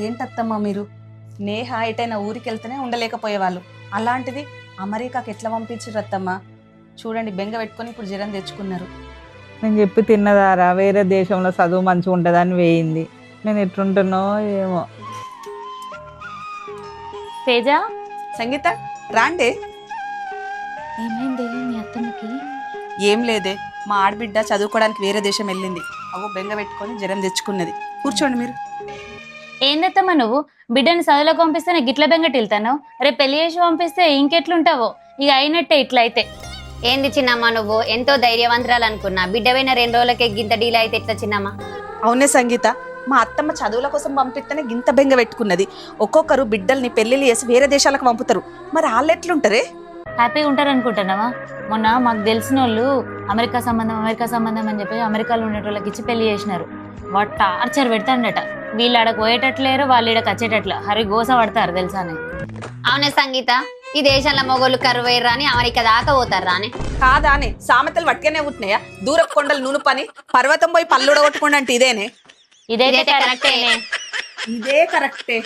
ఏంటత్తమ్మా మీరు? నేహ ఎటైనా ఊరికి వెళ్తేనే ఉండలేకపోయేవాళ్ళు, అలాంటిది అమెరికాకి ఎట్లా పంపించారు అత్తమ్మా? చూడండి, బెంగ పెట్టుకొని ఇప్పుడు జ్వరం తెచ్చుకున్నారు. నేను చెప్పి తిన్నదారా, వేరే దేశంలో చదువు మంచిగా ఉంటుందని వేయింది. నేను ఎట్లుంటున్నో ఏమో. తేజ, సంగీత రాండే. ఏమైంది మీ అత్తమ్మకి? ఏం లేదే, మా ఆడబిడ్డ చదువుకోవడానికి వేరే దేశం వెళ్ళింది. అగో బెంగ పెట్టుకొని జ్వరం తెచ్చుకున్నది. కూర్చోండి మీరు. ఏందత్తమ్మా నువ్వు బిడ్డని చదువులోకి పంపిస్తే నాకు గిట్ల బెంగటి వెళ్తాను, రేపు పెళ్లి చేసి పంపిస్తే ఇంకెట్లుంటావో. ఇక అయినట్టే ఇట్లయితే. ఏంది చిన్నమ్మ, నువ్వు ఎంతో ధైర్యవంతురాలు అనుకున్నా, బిడ్డ పోయిన 2 రోజులకే గింత డీల్ అయితే ఎట్లా చిన్నమ్మ? అవునే సంగీత, మా అత్తమ్మ చదువుల కోసం పంపిస్తేనే గింత బెంగ పెట్టుకున్నది. ఒక్కొక్కరు బిడ్డల్ని పెళ్లిళ్ళు చేసి వేరే దేశాలకు పంపుతారు, మరి వాళ్ళు ఎట్లుంటారే? హ్యాపీగా ఉంటారు అనుకుంటున్నావా? మొన్న మాకు తెలిసిన వాళ్ళు అమెరికా సంబంధం అని చెప్పి అమెరికాలో ఉండేటోళ్ళకి ఇచ్చి పెళ్లి చేసినారు. వాడు టార్చర్ పెడతాడట. వీళ్ళు ఆడకు పోయేటట్లేరు, వాళ్ళు ఈడకి వచ్చేటట్లు హరి గోస పడతారు తెలుసా? అవునే సంగీత, ఈ దేశంలో మొగోళ్ళు కరువేర్రా అని అమెరికా దాకా పోతారు రాని. కాదానే, సామెతలు వట్టిగానే ఉంటున్నాయా? దూరపు కొండలు నూనె పని, పర్వతం పోయి పల్లుడగొట్టుకోండి అంటే ఇదేనే? ఇదైతే కరెక్టేనే. ఇదే కరెక్టే.